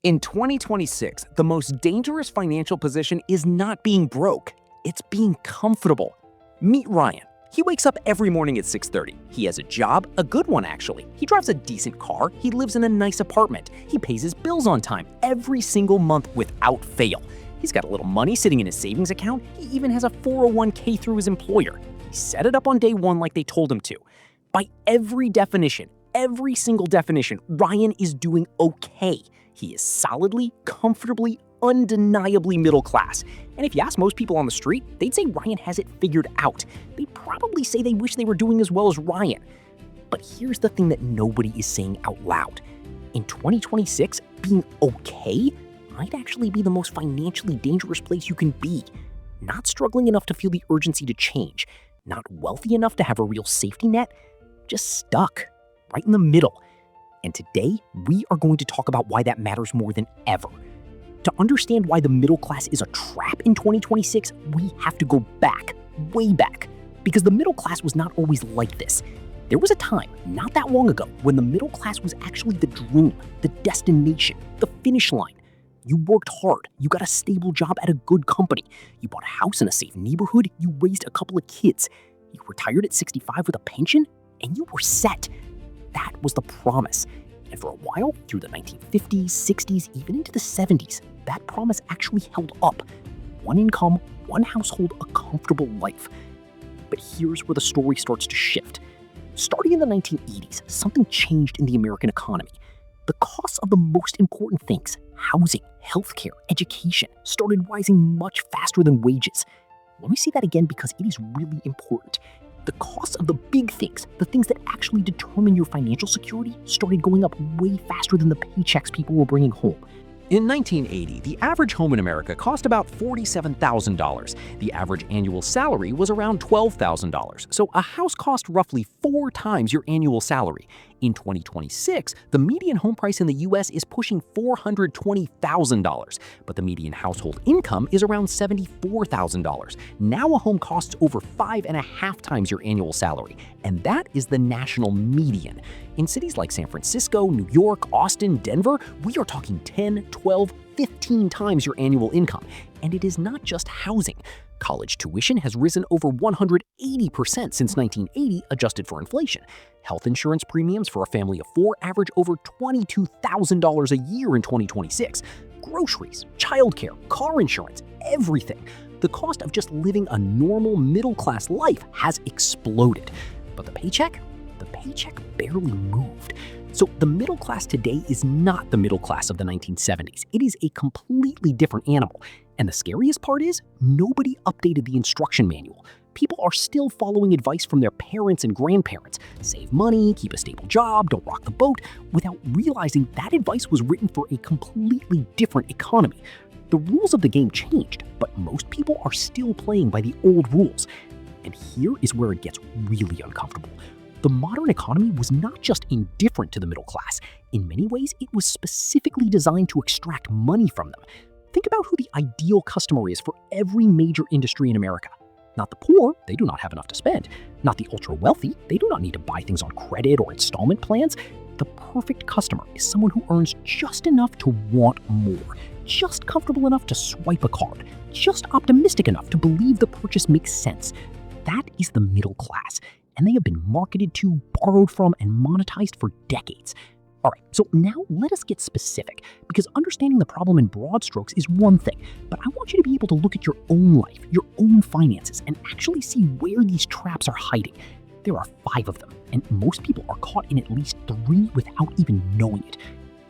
In 2026, the most dangerous financial position is not being broke, it's being comfortable. Meet Ryan. He wakes up every morning at 6:30. He has a job, a good one actually. He drives a decent car, he lives in a nice apartment. He pays his bills on time every single month without fail. He's got a little money sitting in his savings account. He even has a 401k through his employer. He set it up on day one like they told him to. By every definition, every single definition, Ryan is doing okay. He is solidly, comfortably, undeniably middle class. And if you ask most people on the street, they'd say Ryan has it figured out. They'd probably say they wish they were doing as well as Ryan. But here's the thing that nobody is saying out loud. In 2026, being okay might actually be the most financially dangerous place you can be. Not struggling enough to feel the urgency to change. Not wealthy enough to have a real safety net. Just stuck, right in the middle. And today, we are going to talk about why that matters more than ever. To understand why the middle class is a trap in 2026, we have to go back, way back, because the middle class was not always like this. There was a time, not that long ago, when the middle class was actually the dream, the destination, the finish line. You worked hard, you got a stable job at a good company, you bought a house in a safe neighborhood, you raised a couple of kids, you retired at 65 with a pension, and you were set. That was the promise. And for a while, through the 1950s, 60s, even into the 70s, that promise actually held up. One income, one household, a comfortable life. But here's where the story starts to shift. Starting in the 1980s, something changed in the American economy. The costs of the most important things, housing, healthcare, education, started rising much faster than wages. Let me say that again because it is really important. The costs of the big things, the things that actually determine your financial security, started going up way faster than the paychecks people were bringing home. In 1980, the average home in America cost about $47,000. The average annual salary was around $12,000, so a house cost roughly 4 times your annual salary. In 2026, the median home price in the US is pushing $420,000, but the median household income is around $74,000. Now a home costs over 5.5 times your annual salary, and that is the national median. In cities like San Francisco, New York, Austin, Denver, we are talking 10, 12, 15 times your annual income. And it is not just housing. College tuition has risen over 180% since 1980, adjusted for inflation. Health insurance premiums for a family of 4 average over $22,000 a year in 2026. Groceries, childcare, car insurance, everything. The cost of just living a normal middle-class life has exploded. But the paycheck barely moved. So the middle class today is not the middle class of the 1970s. It is a completely different animal. And the scariest part is, nobody updated the instruction manual. People are still following advice from their parents and grandparents. Save money, keep a stable job, don't rock the boat, without realizing that advice was written for a completely different economy. The rules of the game changed, but most people are still playing by the old rules. And here is where it gets really uncomfortable. The modern economy was not just indifferent to the middle class. In many ways, it was specifically designed to extract money from them. Think about who the ideal customer is for every major industry in America. Not the poor, they do not have enough to spend. Not the ultra-wealthy, they do not need to buy things on credit or installment plans. The perfect customer is someone who earns just enough to want more, just comfortable enough to swipe a card, just optimistic enough to believe the purchase makes sense. That is the middle class, and they have been marketed to, borrowed from, and monetized for decades. All right, so now let us get specific, because understanding the problem in broad strokes is one thing, but I want you to be able to look at your own life, your own finances, and actually see where these traps are hiding. There are 5 of them, and most people are caught in at least 3 without even knowing it.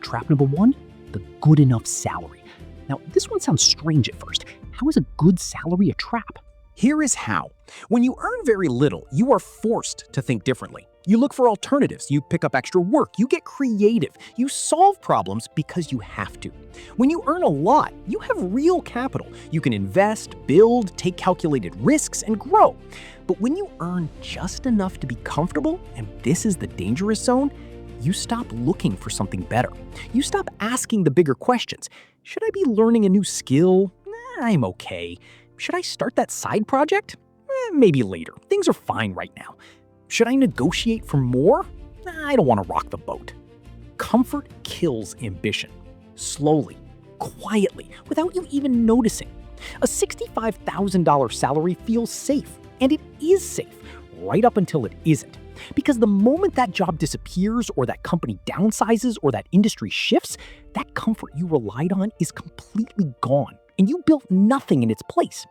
Trap number 1, the good enough salary. Now, this one sounds strange at first. How is a good salary a trap? Here is how. When you earn very little, you are forced to think differently. You look for alternatives, you pick up extra work, you get creative, you solve problems because you have to. When you earn a lot, you have real capital. You can invest, build, take calculated risks, and grow. But when you earn just enough to be comfortable, and this is the dangerous zone, you stop looking for something better. You stop asking the bigger questions. Should I be learning a new skill? I'm okay. Should I start that side project? Maybe later. Things are fine right now. Should I negotiate for more? I don't want to rock the boat. Comfort kills ambition. slowly, quietly, without you even noticing. A $65,000 salary feels safe, and it is safe, right up until it isn't. Because the moment that job disappears, or that company downsizes, or that industry shifts, that comfort you relied on is completely gone, and you built nothing in its place.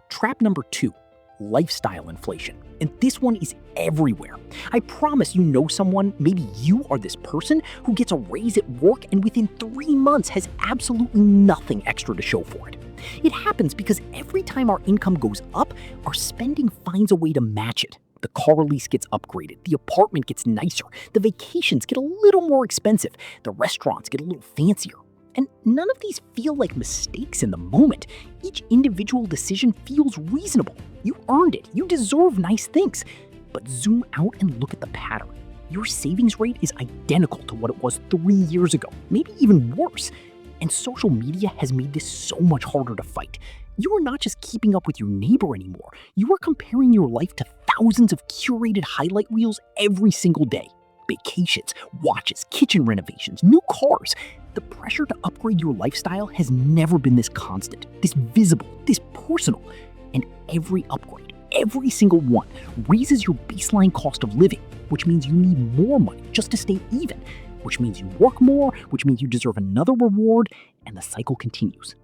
Trap number 2, lifestyle inflation. And this one is everywhere. I promise you know someone, maybe you are this person, who gets a raise at work and within 3 months has absolutely nothing extra to show for it. It happens because every time our income goes up, our spending finds a way to match it. The car lease gets upgraded, the apartment gets nicer, the vacations get a little more expensive, the restaurants get a little fancier. And none of these feel like mistakes in the moment. Each individual decision feels reasonable. You earned it. You deserve nice things. But zoom out and look at the pattern. Your savings rate is identical to what it was 3 years ago, maybe even worse. And social media has made this so much harder to fight. You are not just keeping up with your neighbor anymore. You are comparing your life to thousands of curated highlight reels every single day. Vacations, watches, kitchen renovations, new cars. The pressure to upgrade your lifestyle has never been this constant, this visible, this personal. And every upgrade, every single one, raises your baseline cost of living, which means you need more money just to stay even, which means you work more, which means you deserve another reward, and the cycle continues.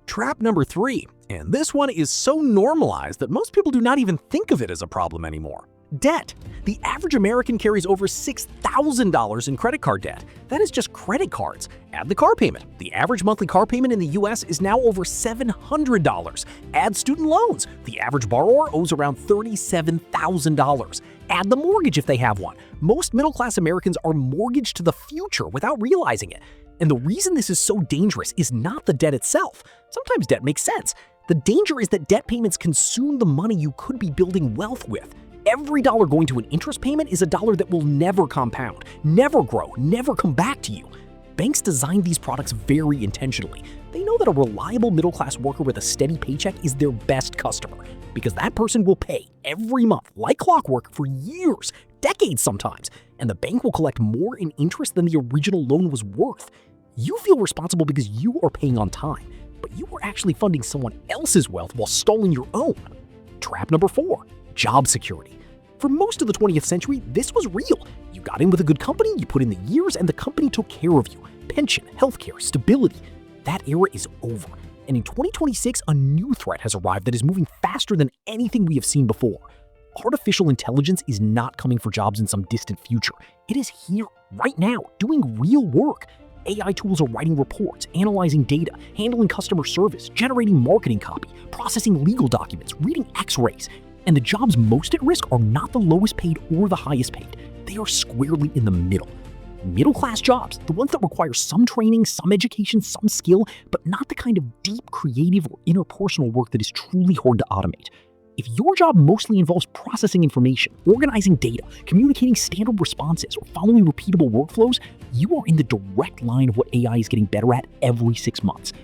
Trap number 3, and this one is so normalized that most people do not even think of it as a problem anymore. Debt. The average American carries over $6,000 in credit card debt. That is just credit cards. Add the car payment. The average monthly car payment in the US is now over $700. Add student loans. The average borrower owes around $37,000. Add the mortgage if they have one. Most middle-class Americans are mortgaged to the future without realizing it. And the reason this is so dangerous is not the debt itself. Sometimes debt makes sense. The danger is that debt payments consume the money you could be building wealth with. Every dollar going to an interest payment is a dollar that will never compound, never grow, never come back to you. Banks design these products very intentionally. They know that a reliable middle-class worker with a steady paycheck is their best customer, because that person will pay every month like clockwork for years, decades sometimes, and the bank will collect more in interest than the original loan was worth. You feel responsible because you are paying on time, but you are actually funding someone else's wealth while stalling your own. Trap number 4, job security. For most of the 20th century, this was real. You got in with a good company, you put in the years, and the company took care of you. Pension, healthcare, stability. That era is over. And in 2026, a new threat has arrived that is moving faster than anything we have seen before. Artificial intelligence is not coming for jobs in some distant future. It is here, right now, doing real work. AI tools are writing reports, analyzing data, handling customer service, generating marketing copy, processing legal documents, reading X-rays. And the jobs most at risk are not the lowest paid or the highest paid. They are squarely in the middle. Middle-class jobs, the ones that require some training, some education, some skill, but not the kind of deep, creative, or interpersonal work that is truly hard to automate. If your job mostly involves processing information, organizing data, communicating standard responses, or following repeatable workflows, you are in the direct line of what AI is getting better at every 6 months.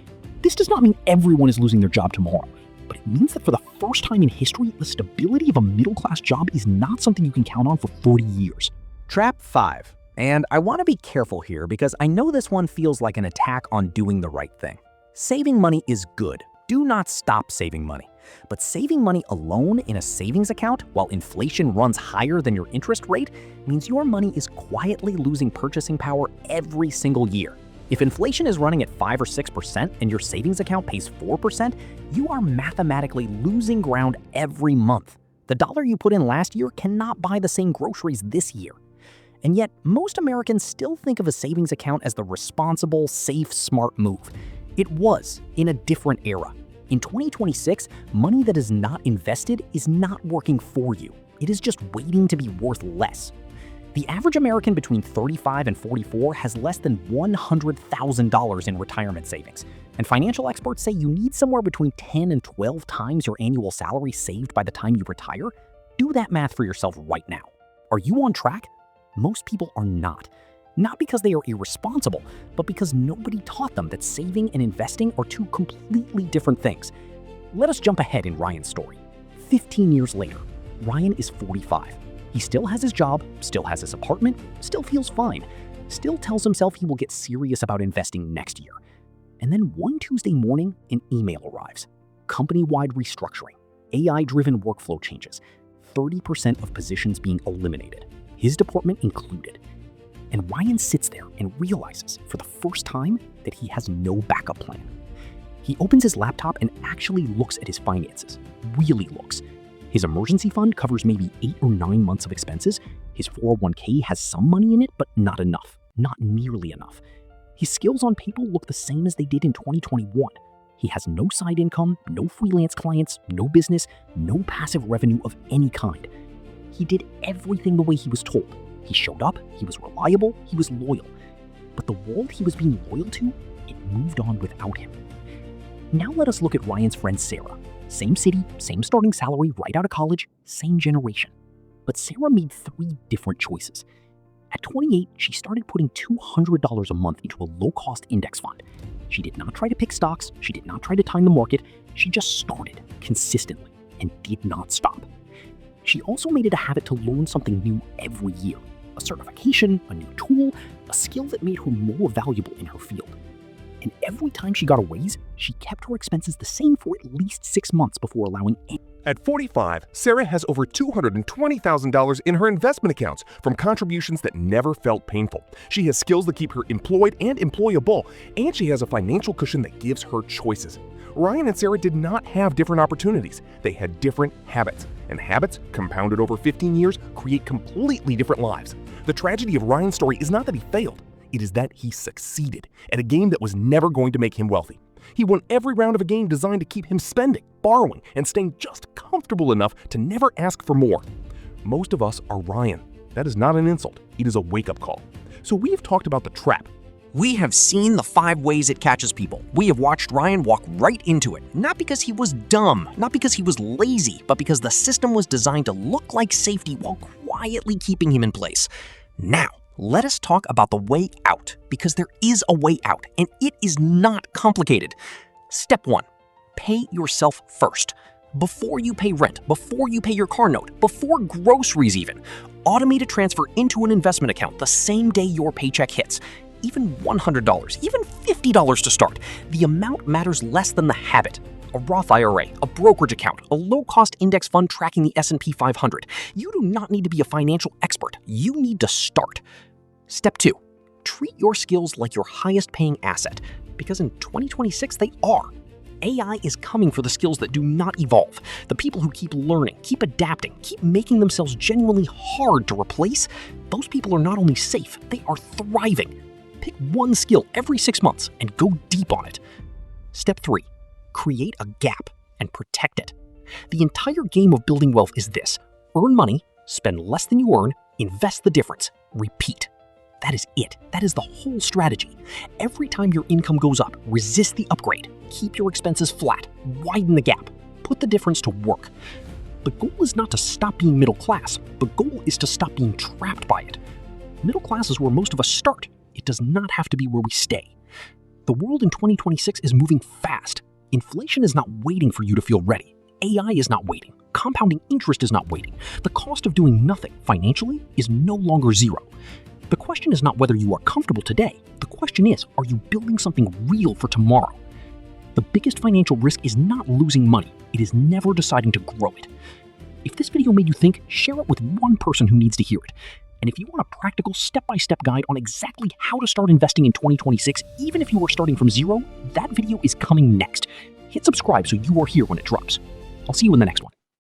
This does not mean everyone is losing their job tomorrow, but it means that for the first time in history, the stability of a middle-class job is not something you can count on for 40 years. Trap 5. And I want to be careful here because I know this one feels like an attack on doing the right thing. Saving money is good. Do not stop saving money. But saving money alone in a savings account while inflation runs higher than your interest rate means your money is quietly losing purchasing power every single year. If inflation is running at 5 or 6% and your savings account pays 4%, you are mathematically losing ground every month. The dollar you put in last year cannot buy the same groceries this year. And yet, most Americans still think of a savings account as the responsible, safe, smart move. It was in a different era. In 2026, money that is not invested is not working for you. It is just waiting to be worth less. The average American between 35 and 44 has less than $100,000 in retirement savings. And financial experts say you need somewhere between 10 and 12 times your annual salary saved by the time you retire. Do that math for yourself right now. Are you on track? Most people are not. Not because they are irresponsible, but because nobody taught them that saving and investing are two completely different things. Let us jump ahead in Ryan's story. 15 years later, Ryan is 45. He still has his job, still has his apartment, still feels fine. still tells himself he will get serious about investing next year. And then one Tuesday morning, an email arrives. Company-wide restructuring, AI-driven workflow changes, 30% of positions being eliminated, his department included. And Ryan sits there and realizes for the first time that he has no backup plan. He opens his laptop and actually looks at his finances, really looks. His emergency fund covers maybe 8 or 9 months of expenses. His 401k has some money in it, but not enough, not nearly enough. His skills on paper look the same as they did in 2021. He has no side income, no freelance clients, no business, no passive revenue of any kind. He did everything the way he was told. He showed up, he was reliable, he was loyal. But the world he was being loyal to, it moved on without him. Now let us look at Ryan's friend Sarah. Same city, same starting salary, right out of college, same generation. But Sarah made 3 different choices. At 28, she started putting $200 a month into a low-cost index fund. She did not try to pick stocks, she did not try to time the market, she just started consistently and did not stop. She also made it a habit to learn something new every year. A certification, a new tool, a skill that made her more valuable in her field. And every time she got a raise, she kept her expenses the same for at least 6 months before allowing any. At 45, Sarah has over $220,000 in her investment accounts from contributions that never felt painful. She has skills that keep her employed and employable, and she has a financial cushion that gives her choices. Ryan and Sarah did not have different opportunities. They had different habits, and habits, compounded over 15 years, create completely different lives. The tragedy of Ryan's story is not that he failed. It is that he succeeded at a game that was never going to make him wealthy. He won every round of a game designed to keep him spending, borrowing, and staying just comfortable enough to never ask for more. Most of us are Ryan. That is not an insult. It is a wake-up call. So we have talked about the trap. We have seen the 5 ways it catches people. We have watched Ryan walk right into it, not because he was dumb, not because he was lazy, but because the system was designed to look like safety while quietly keeping him in place. Now, let us talk about the way out, because there is a way out, and it is not complicated. Step 1, pay yourself first. Before you pay rent, before you pay your car note, before groceries even, automate a transfer into an investment account the same day your paycheck hits. Even $100, even $50 to start. The amount matters less than the habit. A Roth IRA, a brokerage account, a low-cost index fund tracking the S&P 500. You do not need to be a financial expert. You need to start. Step 2, treat your skills like your highest-paying asset, because in 2026 they are. AI is coming for the skills that do not evolve, the people who keep learning, keep adapting, keep making themselves genuinely hard to replace. Those people are not only safe, they are thriving. Pick one skill every 6 months and go deep on it. Step 3, create a gap and protect it. The entire game of building wealth is this: earn money, spend less than you earn, invest the difference, repeat. That is it. That is the whole strategy. Every time your income goes up, resist the upgrade. Keep your expenses flat. Widen the gap. Put the difference to work. The goal is not to stop being middle class. The goal is to stop being trapped by it. Middle class is where most of us start. It does not have to be where we stay. The world in 2026 is moving fast. Inflation is not waiting for you to feel ready. AI is not waiting. Compounding interest is not waiting. The cost of doing nothing financially is no longer zero. The question is not whether you are comfortable today. The question is, are you building something real for tomorrow? The biggest financial risk is not losing money. It is never deciding to grow it. If this video made you think, share it with one person who needs to hear it. And if you want a practical step-by-step guide on exactly how to start investing in 2026, even if you are starting from zero, that video is coming next. Hit subscribe so you are here when it drops. I'll see you in the next one.